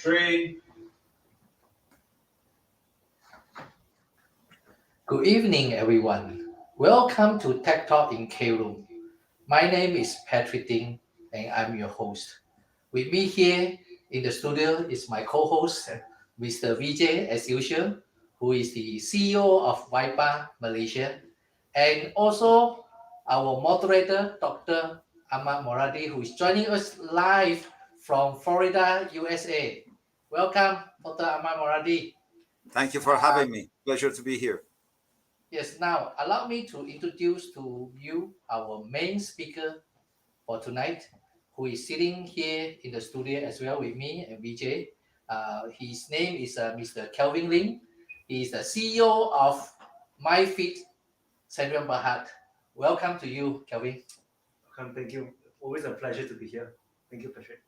3. Good evening, everyone. Welcome to Tek Talk in KROOM. My name is Patrick Ding, and I'm your host. With me here in the studio is my co-host, Mr. Vijay, as usual, who is the CEO of Vipa Malaysia, and also our moderator, Dr. Ahmad Moradi, who is joining us live from Florida, USA. Welcome, Dr. Ahmad Moradi. Thank you for having me. Pleasure to be here. Yes, now allow me to introduce to you our main speaker for tonight, who is sitting here in the studio as well with me and Vijay. His name is Mr. Kevin Lim. He is the CEO of Myfeat Sdn Bhd. Welcome to you, Kevin. Welcome, thank you. Always a pleasure to be here. Thank you, Patrick.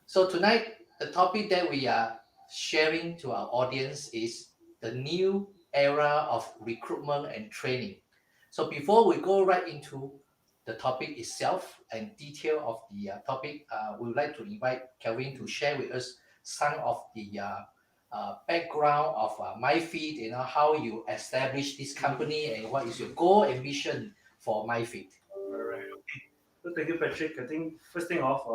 So tonight, the topic that we are sharing to our audience is the new era of recruitment and training. So before we go right into the topic itself and detail of the topic, we would like to invite Kevin to share with us some of the background of Myfeat, how you established this company and what is your goal and vision for Myfeat. All right, okay. So thank you, Patrick. I think first thing off,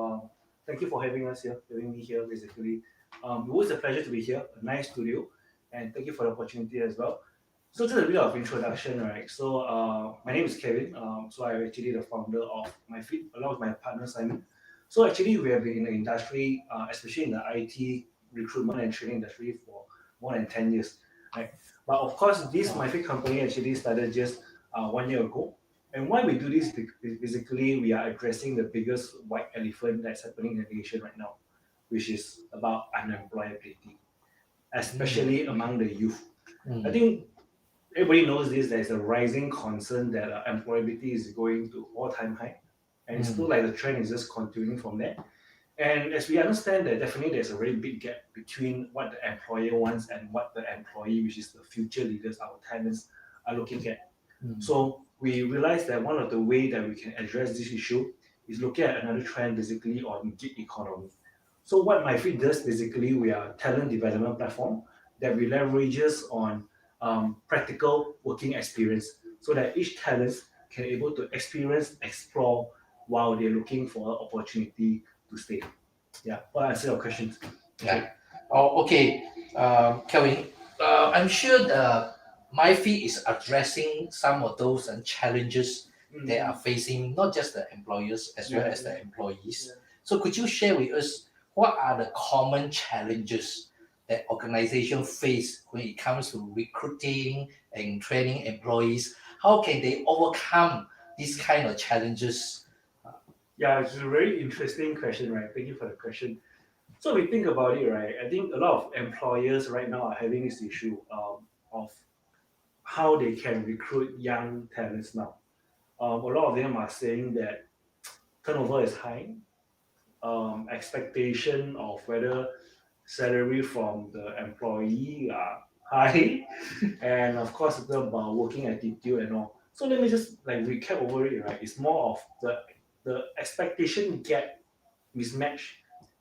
thank you for having us here, having me here basically. It was a pleasure to be here, a nice studio, and thank you for the opportunity as well. So just a bit of introduction, right? So my name is Kevin. So I'm actually the founder of Myfeat along with my partner Simon. So actually we have been in the industry, especially in the IT recruitment and training industry for more than 10 years, right? But of course, this Myfeat company actually started just 1 year ago. And why we do this, basically, we are addressing the biggest white elephant that's happening in the nation right now, which is about unemployability, especially among the youth. I think everybody knows this, there's a rising concern that employability is going to all-time high. And it's still like the trend is just continuing from there. And as we understand that definitely there's a very big gap between what the employer wants and what the employee, which is the future leaders, our talents, are looking at. So we realized that one of the ways that we can address this issue is looking at another trend basically on gig economy. So what Myfeat does basically, we are a talent development platform that we leverages on practical working experience so that each talent can able to experience, explore while they're looking for an opportunity to stay. Yeah, well, answer your questions. Yeah. Oh, okay. Kevin, I'm sure the Myfeat is addressing some of those challenges they are facing, not just the employers as well as the employees. So could you share with us what are the common challenges that organizations face when it comes to recruiting and training employees? How can they overcome these kind of challenges? Yeah, it's a very interesting question, right? Thank you for the question. So we think about it, right? I think a lot of employers right now are having this issue of how they can recruit young talents now. A lot of them are saying that turnover is high, expectation of whether salary from the employee are high, and of course it's about working attitude and all. So let me just like recap over it, right? It's more of the expectation gap mismatch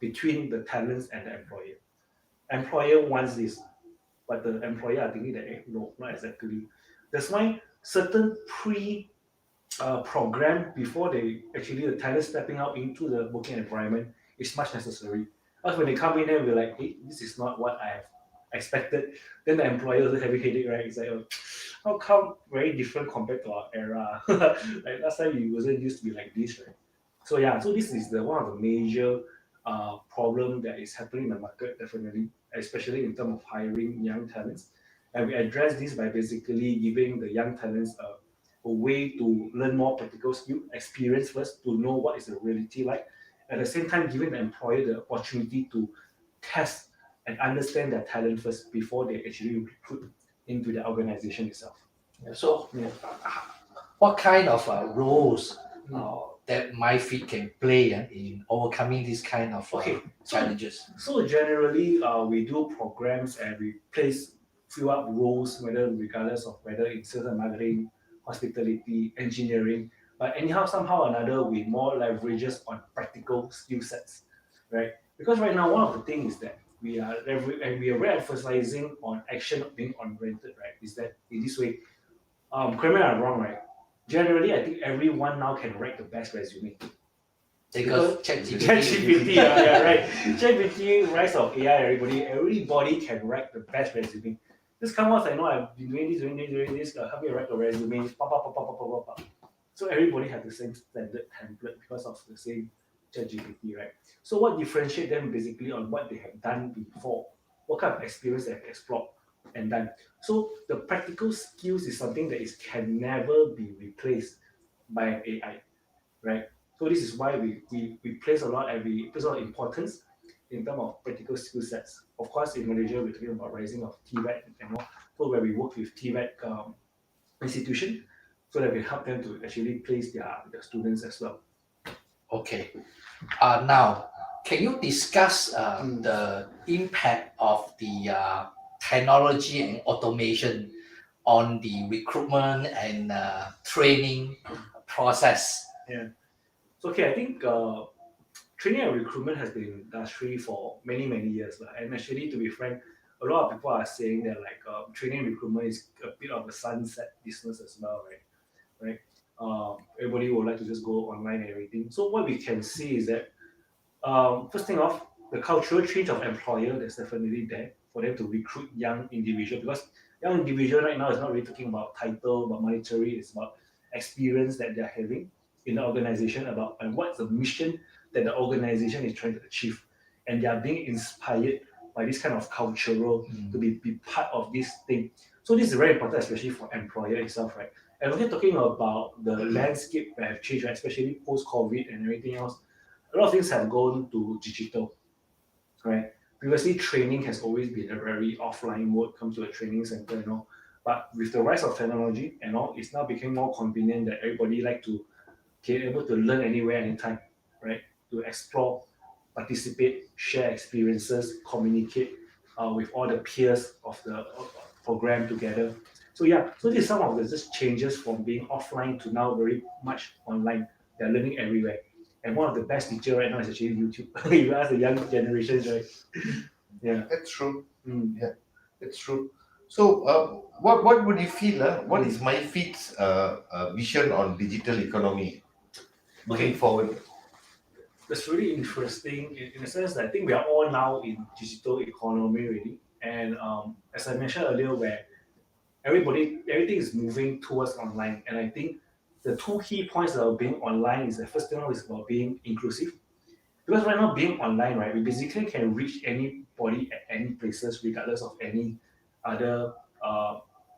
between the talents and the employer. Employer wants this, but the employer are thinking that no, not exactly. That's why certain program before they actually the talent stepping out into the working environment is much necessary. But when they come in and we're like, hey, this is not what I have expected, then the employer also having headache, right? It's like, how come very different compared to our era? Like last time it wasn't used to be like this, right? So yeah, so this is the one of the major problem that is happening in the market, definitely, especially in terms of hiring young talents. And we address this by basically giving the young talents a way to learn more practical skill, experience first, to know what is the reality like. At the same time, giving the employer the opportunity to test and understand their talent first before they actually recruit into the organization itself. So, what kind of roles that Myfeat can play in overcoming these kind of challenges? So generally, we do programs and we fill up roles, whether regardless of whether it's sales and marketing, hospitality, engineering, but anyhow, somehow or another, we more leverages on practical skill sets, right? Because right now, one of the things is that we are very emphasizing on action being oriented, right? Is that in this way? Correct me if I'm wrong, right? Generally, I think everyone now can write the best resume. Because ChatGPT. ChatGPT, yeah, right. ChatGPT, rise of AI, everybody can write the best resume. Just come out, I know I've been doing this, help me write a resume, So everybody has the same standard template because of the same ChatGPT, right? So what differentiates them basically on what they have done before, what kind of experience they have explored and done. So the practical skills is something that can never be replaced by an AI, right? So this is why we place a lot of importance in terms of practical skill sets. Of course, in Malaysia, we're talking about rising of TVET and all, so where we work with TVET institution, so that we help them to actually place their students as well. Okay. Now, can you discuss the impact of the technology and automation on the recruitment and training process? Yeah. So okay, I think training and recruitment has been in the industry for many years, and actually, to be frank, a lot of people are saying that like training and recruitment is a bit of a sunset business as well, right? Everybody would like to just go online and everything. So what we can see is that first thing off, the cultural change of employer that's definitely there for them to recruit young individual, because young individual right now is not really talking about title, about monetary, it's about experience that they're having in the organization, about and what's the mission that the organization is trying to achieve, and they are being inspired by this kind of cultural to be part of this thing. So this is very important, especially for employer itself, right? And we're talking about the landscape that have changed, right? Especially post-COVID and everything else. A lot of things have gone to digital, right? Previously, training has always been a very offline mode, comes to a training center, But with the rise of technology and all, it's now becoming more convenient that everybody like to be able to learn anywhere, anytime, right? To explore, participate, share experiences, communicate with all the peers of the program together. So yeah, so this is some of the just changes from being offline to now very much online. They're learning everywhere. And one of the best teacher right now is actually YouTube. You ask the young generations, right? Yeah. That's true. Yeah. That's true. So, what would you feel? What is Myfeat's vision on digital economy moving forward? That's really interesting in the sense that I think we are all now in digital economy really. And as I mentioned earlier, where everything is moving towards online. And I think the two key points of being online is the first thing is about being inclusive. Because right now being online, right, we basically can reach anybody at any places regardless of any other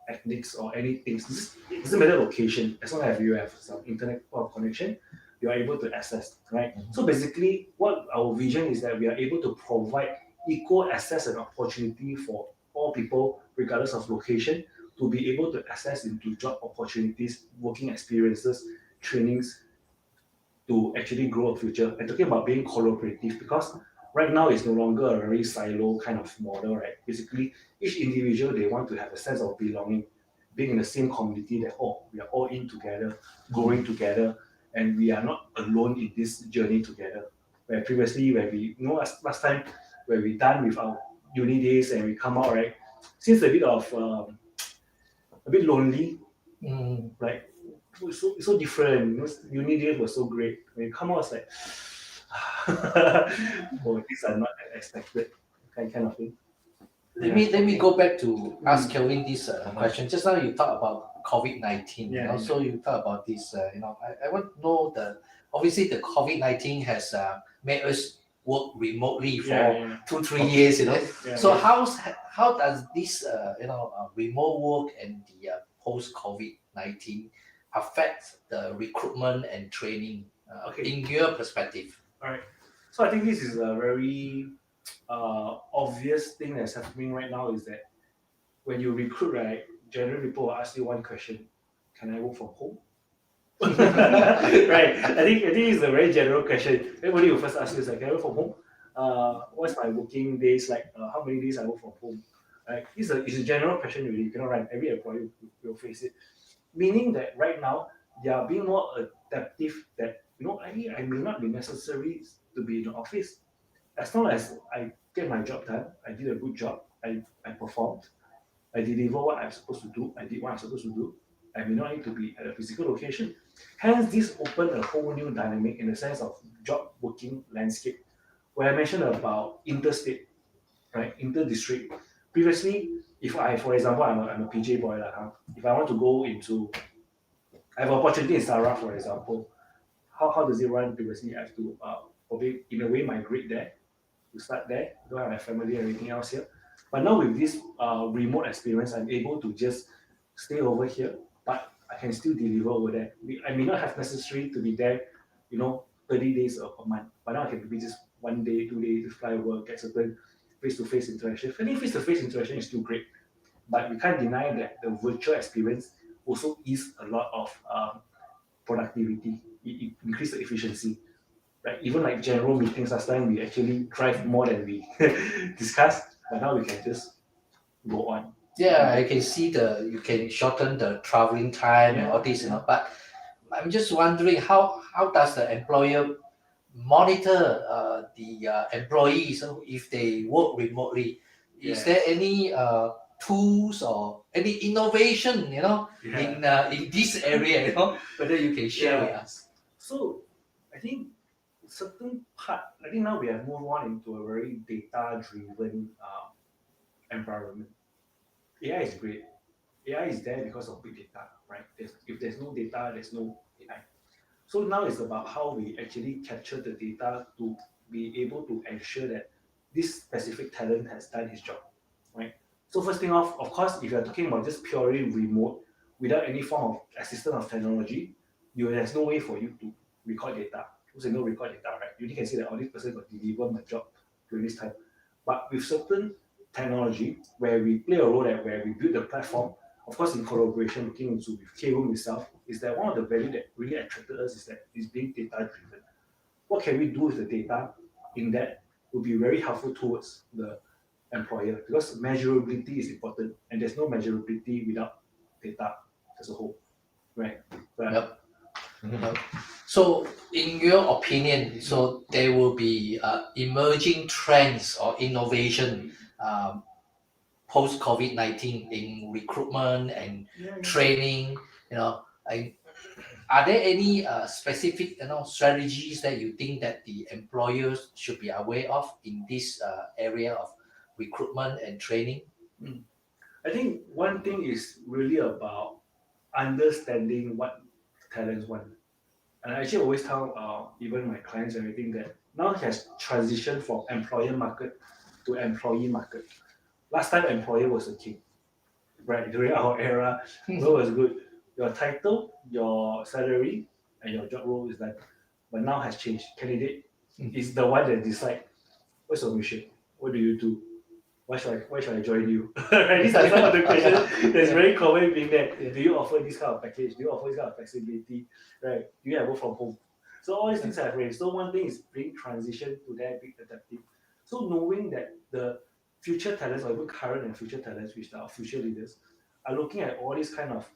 ethnics or anything. It doesn't matter location, as long as you have some internet connection, you are able to access, right? So basically what our vision is that we are able to provide equal access and opportunity for all people regardless of location to be able to access into job opportunities, working experiences, trainings, to actually grow a future. And talking about being collaborative, because right now it's no longer a very silo kind of model, right? Basically, each individual, they want to have a sense of belonging, being in the same community that, we are all in together, growing together, and we are not alone in this journey together. Where previously, where we, last time, where we done with our uni days and we come out, right? Seems a bit of, a bit lonely, right? It's so different. Uni days were so great. When you come out, it's like, these are not expected, kind of thing. Let me go back to ask Kelvin this question. Just now you talk about COVID-19. So you talk about this. I want to know obviously the COVID-19 has made us work remotely for 2-3 years. So how does this remote work and the post COVID-19 affect the recruitment and training in your perspective? All right. So I think this is a very obvious thing that's happening right now is that when you recruit, right, generally people will ask you one question: can I work from home? Right. I think it's a very general question. Everybody will first ask you is like, can I work from home? What's my working days like? How many days I work from home? Right. It's a general question really. You cannot run. Every employee will face it. Meaning that right now they are being more adaptive. That I may not be necessary to be in the office, as long as I get my job done. I did a good job. I performed. I deliver what I'm supposed to do. I did what I'm supposed to do. I may not need to be at a physical location. Hence, this opened a whole new dynamic in the sense of job working landscape. Where I mentioned about interstate, right, inter-district. Previously, if I, for example, I'm a PJ boy, if I want to go into, I have an opportunity in Sarawak, for example, how does it run? Previously, I have to probably, in a way, migrate there, to start there, don't have my family and everything else here. But now with this remote experience, I'm able to just stay over here, but I can still deliver over there. I may not have necessary to be there, 30 days a month, but now I can be just 1 day, 2 days, fly over, get certain face-to-face interaction. I think face-to-face interaction is still great, but we can't deny that the virtual experience also is a lot of productivity. It increases the efficiency. Right? Even like general meetings last time, we actually drive more than we discuss, but now we can just go on. Yeah, I can see you can shorten the traveling time and all this, but I'm just wondering how does the employer monitor the employees if they work remotely? Is there any tools or any innovation, in this area, whether you can share with us? So I think certain part, I think now we have moved on into a very data-driven environment. AI is great. AI is there because of big data, right? If there's no data, there's no AI. So now it's about how we actually capture the data to be able to ensure that this specific talent has done his job, right? So first thing off, of course, if you're talking about just purely remote, without any form of assistance of technology, there's no way for you to record data. There's no record data, right? You only can say that, this person got delivered my job during this time. But with certain technology, where we play a role where we build the platform, of course, in collaboration, looking into with KROOM itself, is that one of the value that really attracted us is that it's being data-driven. What can we do with the data in that will be very helpful towards the employer, because measurability is important, and there's no measurability without data as a whole, right? Yep. So, in your opinion, so there will be emerging trends or innovation post COVID-19 in recruitment and training. Are there any specific strategies that you think that the employers should be aware of in this area of recruitment and training? I think one thing is really about understanding what talents want. And I actually always tell even my clients and everything that now it has transitioned from employer market to employee market. Last time employer was the king, right? During our era, what was good? Your title, your salary, and your job role is that. But now has changed. Candidate is the one that decide what's your mission, what do you do, why should I join you? Right? These are some of the questions that's very common being there. Do you offer this kind of package? Do you offer this kind of flexibility? Right? Do you have work from home? So all these things have raised. So one thing is being transition to that, being adaptive. So knowing that the future talents, or even current and future talents, which are future leaders, are looking at all these kind of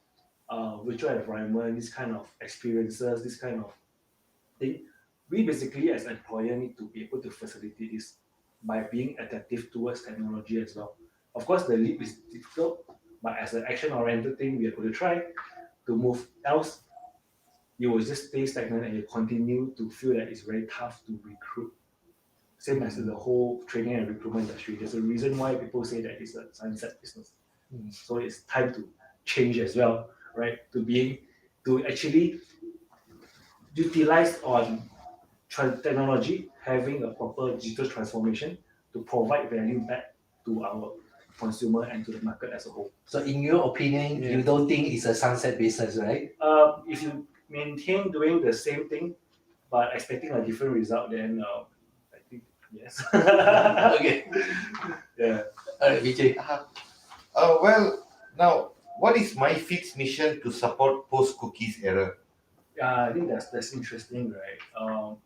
virtual environment, this kind of experiences, this kind of thing. We basically as an employer need to be able to facilitate this by being adaptive towards technology as well. Of course, the leap is difficult, but as an action-oriented thing, we are going to try to move. Else, you will just stay stagnant and you continue to feel that it's very tough to recruit. Same as the whole training and recruitment industry. There's a reason why people say that it's a sunset business. So it's time to change as well, right? To actually utilize on technology, having a proper digital transformation to provide value back to our consumer and to the market as a whole. So in your opinion, you don't think it's a sunset business, right? If you maintain doing the same thing but expecting a different result, then I think yes. Okay. Yeah. Vijay. Well, now, what is Myfeat's mission to support post-cookies era? I think that's interesting, right?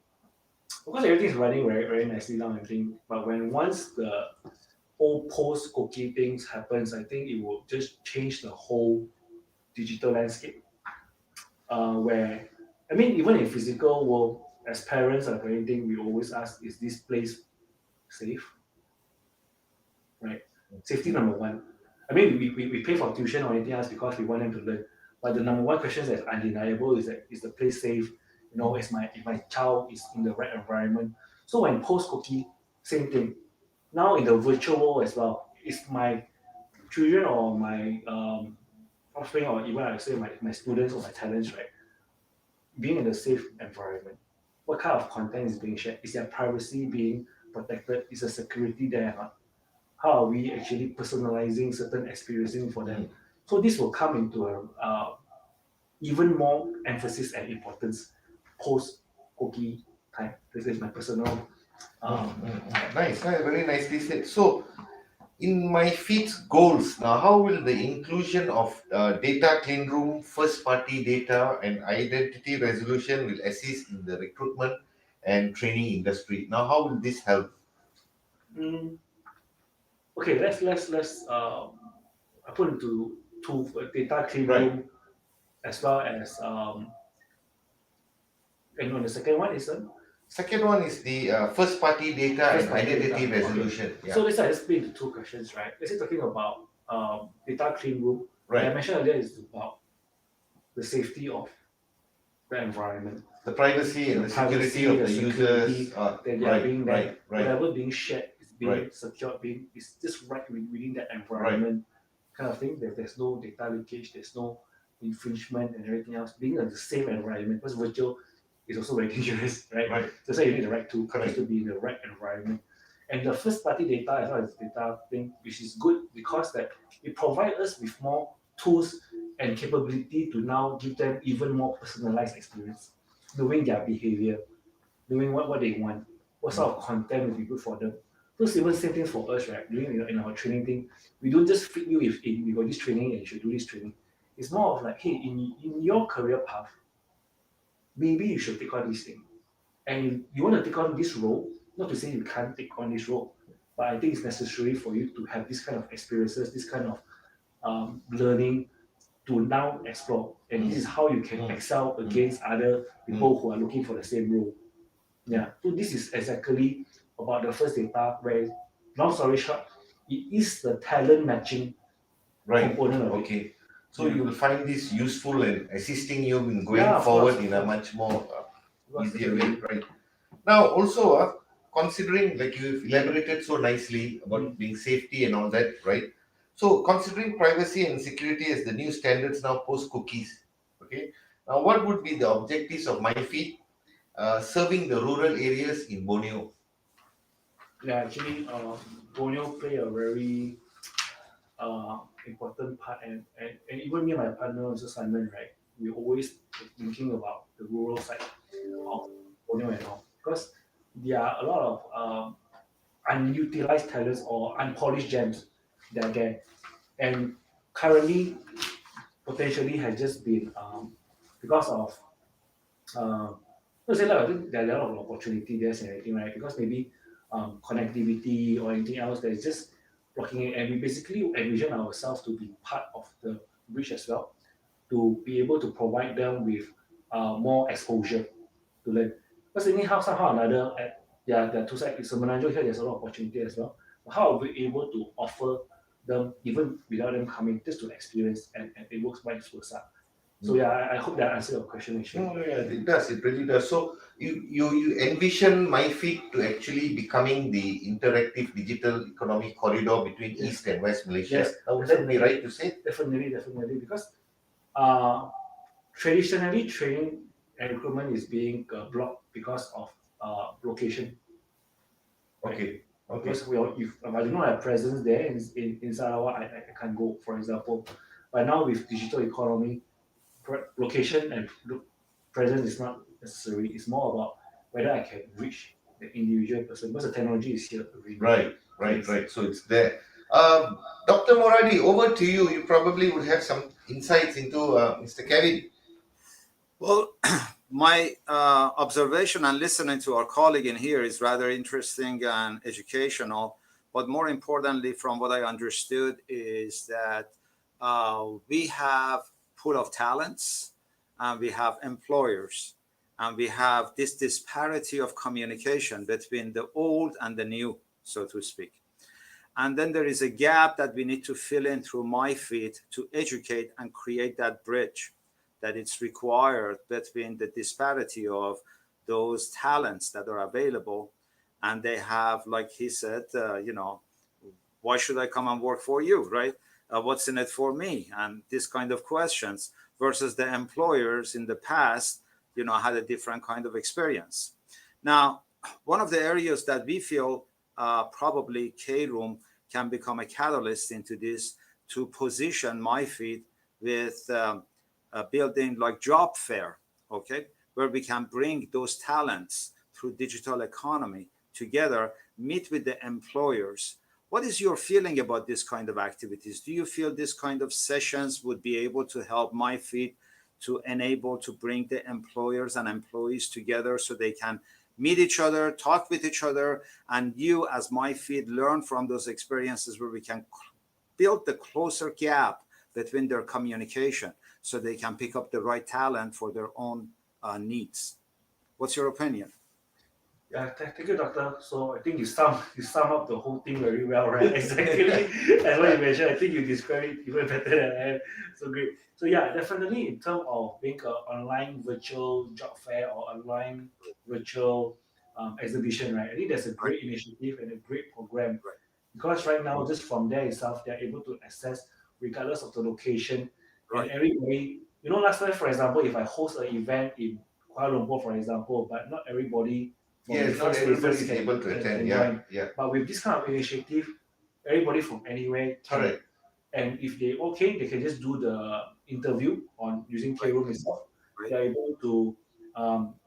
Of course, everything is running very, very nicely now, I think. But once the whole post-cookie things happens, I think it will just change the whole digital landscape. Where, I mean, even in physical world, as parents or anything, we always ask, is this place safe? Safety number one. I mean, we pay for tuition or anything else because we want them to learn. But the number one question that's undeniable is that is the place safe? You know, if my child is in the right environment. So when post-cookie, same thing. Now in the virtual world as well, is my children or my offspring or even I say my students or my talents, right? Being in a safe environment. What kind of content is being shared? Is their privacy being protected? Is the security there? How are we actually personalizing certain experiences for them? So this will come into a even more emphasis and importance post cookie time. This is my personal. Nice, very nicely said. So, in Myfeat's goals, now how will the inclusion of data clean room, first party data, and identity resolution will assist in the recruitment and training industry? Now, how will this help? Okay, let's put into two data clean room as well as and on the second one is Second one is the first party data and identity resolution. Okay. So let's split into two questions, right? Let's say talking about data clean room. I mentioned earlier is about the safety of the environment, the privacy and the security of the users. That they are being there. Whatever being shared is being secured, is just right within that environment, kind of thing. That there's no data leakage, there's no infringement and everything else. Being in the same environment, because virtual is also very dangerous, right? That's why you need the right tool to be in the right environment. And the first party data as well as data thing, which is good because that it provides us with more tools and capability to now give them even more personalized experience, knowing their behavior, knowing what they want, what sort of content will be good for them. So even same thing for us, right? Doing in our training thing, we don't just fit you if we got this training and you should do this training. It's more of like, hey, in your career path, maybe you should take on this thing. And you want to take on this role, not to say you can't take on this role, but I think it's necessary for you to have this kind of experiences, this kind of learning to now explore. And this is how you can excel against other people who are looking for the same role. Yeah. So this is exactly about the first data where, long story short, it is the talent matching component of it. So you will find this useful and assisting you in going forward in a much more easier way, right? Now, also considering, like you've elaborated so nicely about being safety and all that, right? So considering privacy and security as the new standards now post cookies, okay? Now, what would be the objectives of Myfeat serving the rural areas in Borneo? Yeah, actually, Borneo play a very important part, and even me and my partner, Mr. Simon, right? We always thinking about the rural side of Borneo and all, because there are a lot of unutilized talents or unpolished gems that are there, and currently potentially has just been because of let's say I think there are a lot of opportunity there and everything, right? Because maybe connectivity or anything else that is just blocking it, and we basically envision ourselves to be part of the bridge as well, to be able to provide them with more exposure to learn. Because anyhow, somehow or another, there are two sides. Semenanjung here, there's a lot of opportunity as well. But how are we able to offer them, even without them coming, just to experience, and it works vice versa. So yeah, I hope that answers your question. Actually. Oh, yeah, it does. It really does. So you envision Myfeat to actually becoming the interactive digital economic corridor between East and West Malaysia. Yes, would that be right to say? Definitely, because traditionally training and recruitment is being blocked because of location. Okay. Because if I do not have presence there in Sarawak, I can't go, for example. But now with digital economy, location and presence is not necessary. It's more about whether I can reach the individual person, because the technology is here already. Right. So it's there. Dr. Moradi, over to you. You probably would have some insights into Mr. Kevin. Well, my observation and listening to our colleague in here is rather interesting and educational. But more importantly, from what I understood, is that we have pool of talents, and we have employers, and we have this disparity of communication between the old and the new, so to speak. And then there is a gap that we need to fill in through Myfeat to educate and create that bridge that it's required between the disparity of those talents that are available. And they have, like he said, why should I come and work for you, right? What's in it for me? And this kind of questions versus the employers in the past, had a different kind of experience. Now, one of the areas that we feel probably KROOM can become a catalyst into this to position Myfeat with building like job fair, okay, where we can bring those talents through digital economy together, meet with the employers. What is your feeling about this kind of activities? Do you feel this kind of sessions would be able to help Myfeat to enable to bring the employers and employees together so they can meet each other, talk with each other, and you as Myfeat learn from those experiences where we can build the closer gap between their communication so they can pick up the right talent for their own needs? What's your opinion? Yeah, thank you, Doctor. So I think you sum up the whole thing very well, right? Exactly as what you mentioned. I think you described it even better than I have. So great. So yeah, definitely in terms of being an online virtual job fair or online virtual exhibition, right? I think that's a great initiative and a great program. Right. Because right now, just from there itself, they're able to access regardless of the location. Right. And everybody, last time, for example, if I host an event in Kuala Lumpur, for example, but not everybody. Yes, not everybody is able to attend. Yeah. But with this kind of initiative, everybody from anywhere can. Correct. And if they they can just do the interview on using KROOM itself. Right. They're able to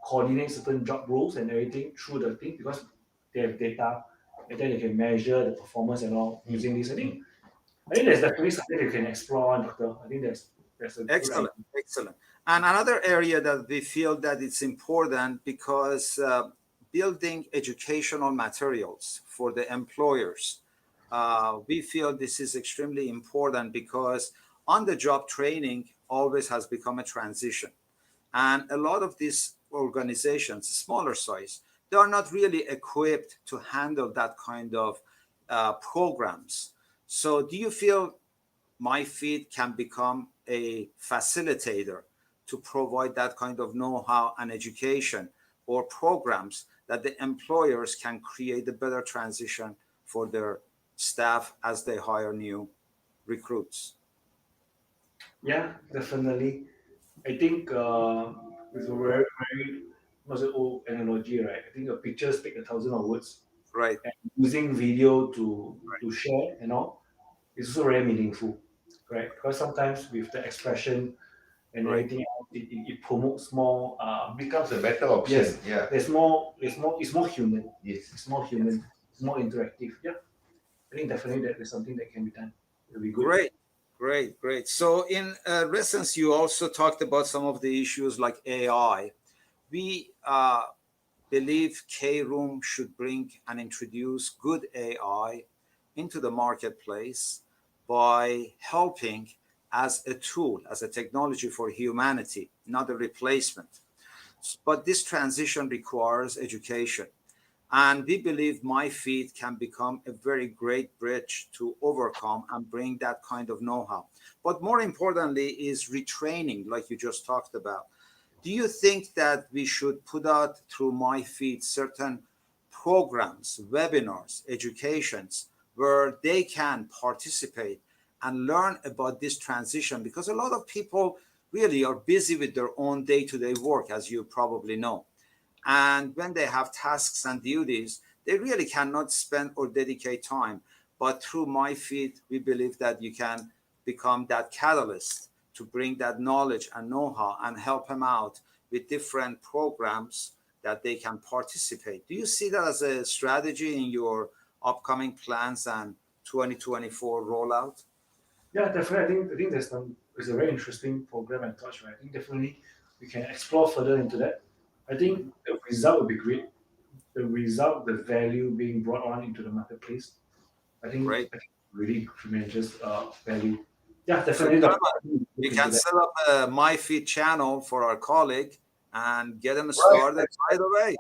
coordinate certain job roles and everything through the thing because they have data, and then they can measure the performance and all using this. I think there's definitely something you can explore, Doctor. I think that's a excellent. And another area that we feel that it's important because building educational materials for the employers. We feel this is extremely important because on-the-job training always has become a transition. And a lot of these organizations, smaller size, they are not really equipped to handle that kind of programs. So do you feel Myfeat can become a facilitator to provide that kind of know-how and education or programs that the employers can create a better transition for their staff as they hire new recruits? Yeah, definitely. I think it's a very, very not an old analogy, right? I think a picture speaks 1,000 words. Right. And using video to share and all, it's also very meaningful, right? Because sometimes with the expression and everything else, it promotes more. Becomes a better option. Yes. Yeah. It's more human. Yes. It's more human. It's more interactive. Yeah. I think definitely that is something that can be done. It'll be good. Great. So in essence, you also talked about some of the issues like AI. We believe KROOM should bring and introduce good AI into the marketplace by helping as a tool, as a technology for humanity, not a replacement. But this transition requires education. And we believe Myfeat can become a very great bridge to overcome and bring that kind of know-how. But more importantly is retraining, like you just talked about. Do you think that we should put out through Myfeat certain programs, webinars, educations, where they can participate and learn about this transition? Because a lot of people really are busy with their own day-to-day work, as you probably know. And when they have tasks and duties, they really cannot spend or dedicate time. But through Myfeat, we believe that you can become that catalyst to bring that knowledge and know-how and help them out with different programs that they can participate. Do you see that as a strategy in your upcoming plans and 2024 rollout? Yeah, definitely. I think there's a very interesting program and touch, right? I think definitely we can explore further into that. I think the result would be great. The result, the value being brought on into the marketplace, I think really tremendous value. Yeah, definitely. So, we can set up a Myfeat channel for our colleague, and get them started right away.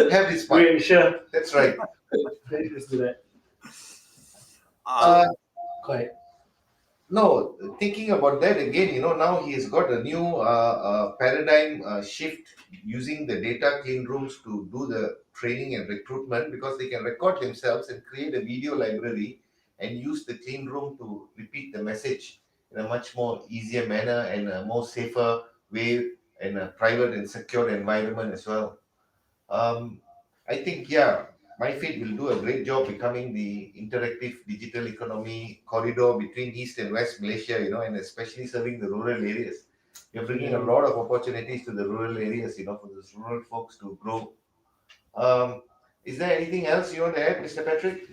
Have this fun. Great, sure. That's right. Let's do that. Go ahead. No, thinking about that again, now he has got a new paradigm shift using the data clean rooms to do the training and recruitment, because they can record themselves and create a video library and use the clean room to repeat the message in a much more easier manner and a more safer way, in a private and secure environment as well. I think, Myfeat will do a great job becoming the interactive digital economy corridor between East and West Malaysia, and especially serving the rural areas. You're bringing a lot of opportunities to the rural areas, for those rural folks to grow. Is there anything else you want to add, Mr. Patrick?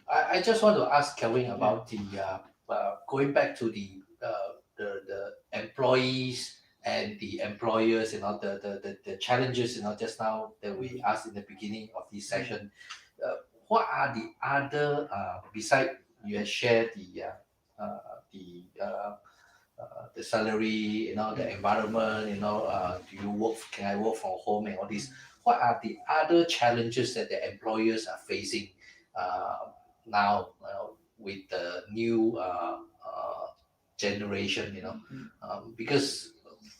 I just want to ask Kevin about the going back to the employees and the employers, the challenges, just now that we asked in the beginning of this session. What are the other, beside you have shared the salary, the environment, do you work, can I work from home and all this? What are the other challenges that the employers are facing now with the new generation, because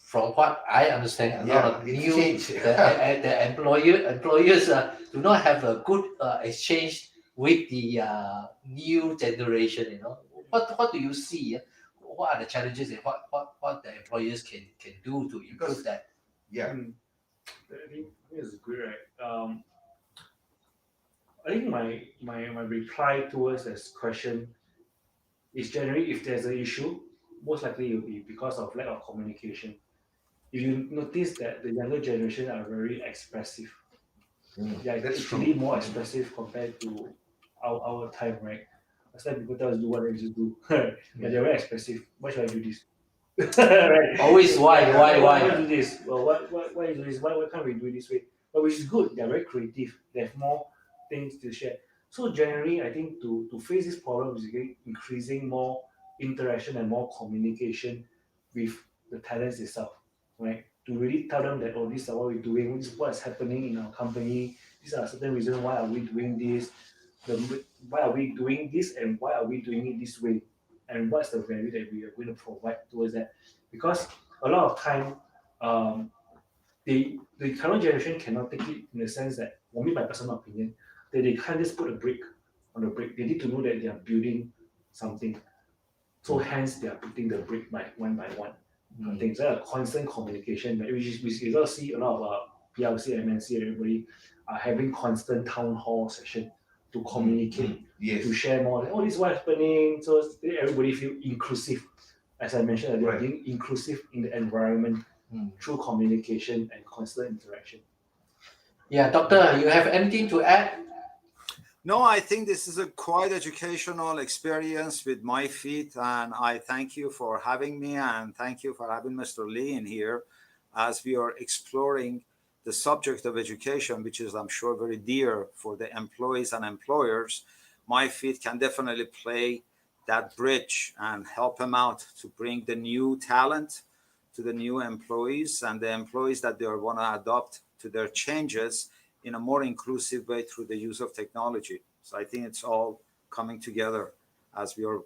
from what I understand, a lot of new the employers do not have a good exchange with the new generation. What do you see? What are the challenges and what the employers can do to improve that? I think it's good, right? I think my reply towards this question is generally, if there's an issue, most likely it will be because of lack of communication. If you notice that the younger generation are very expressive, that's actually more expressive compared to our time, right? Last time people tell us do what they just do. They're very expressive. Why should I do this? Right? Always why do this? Well, why do this? Why can't we do it this way? But which is good. They're very creative. They have more things to share. So generally, I think to face this problem is increasing more interaction and more communication with the talents itself, right? To really tell them that, this is what we're doing, this is what's happening in our company, these are certain reasons why are we doing this, why are we doing this, and why are we doing it this way, and what's the value that we are going to provide towards that. Because a lot of time, the current generation cannot take it in the sense that, for me, my personal opinion, that they can't just put a brick on the brick. They need to know that they are building something. So hence they are putting the brick one by one. Things like a constant communication, which we also see a lot of PLC, MNC, everybody are having constant town hall session to communicate, to share more. This is what's happening. So everybody feel inclusive. As I mentioned earlier, being inclusive in the environment through communication and constant interaction. Yeah, Doctor, you have anything to add? No, I think this is a quite educational experience with Myfeat, and I thank you for having me, and thank you for having Mr. Lee in here as we are exploring the subject of education, which is, I'm sure, very dear for the employees and employers. Myfeat can definitely play that bridge and help them out to bring the new talent to the new employees and the employees that they want to adopt to their changes in a more inclusive way through the use of technology. So I think it's all coming together as we are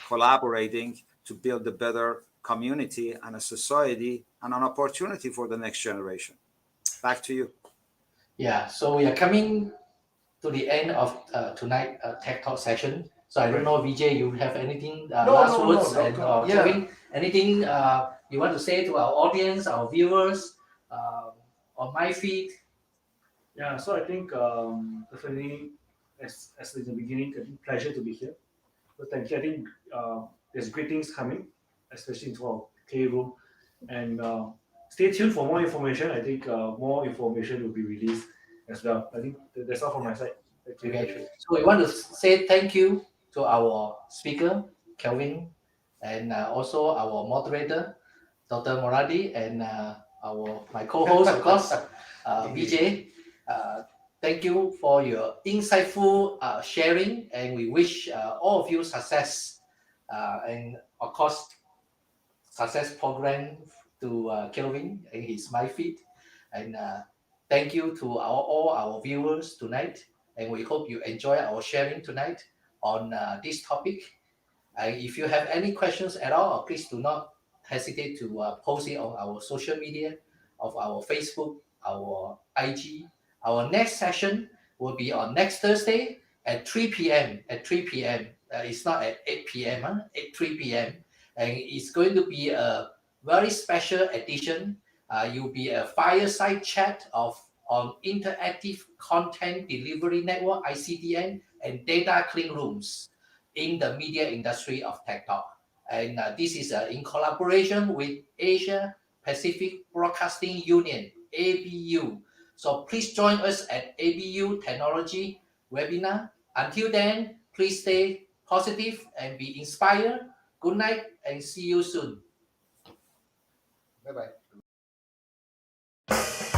collaborating to build a better community and a society and an opportunity for the next generation. Back to you. Yeah, so we are coming to the end of tonight's Tech Talk session. So I don't know, Vijay, you have anything last words? And Kevin, anything you want to say to our audience, our viewers on Myfeat? Yeah, so I think definitely, as in the beginning, I think pleasure to be here. So thank you. I think there's great things coming, especially into our KROOM, and stay tuned for more information. I think more information will be released as well. I think that's all from my side. Okay. So we want to say thank you to our speaker, Kevin, and also our moderator, Dr. Moradi, and my co-host, of course, Vijay. Thank you for your insightful sharing, and we wish all of you success and of course success program to Kelvin and his Myfeat. And thank you to all our viewers tonight. And we hope you enjoy our sharing tonight on this topic. If you have any questions at all, please do not hesitate to post it on our social media, of our Facebook, our IG. Our next session will be on next Thursday at 3 p.m. It's not at 8 p.m. At 3 p.m. And it's going to be a very special edition. You'll be a fireside chat on interactive content delivery network, ICDN, and data clean rooms in the media industry of Tek Talk. And this is in collaboration with Asia Pacific Broadcasting Union, ABU. So please join us at ABU Technology webinar. Until then, please stay positive and be inspired. Good night and see you soon. Bye bye.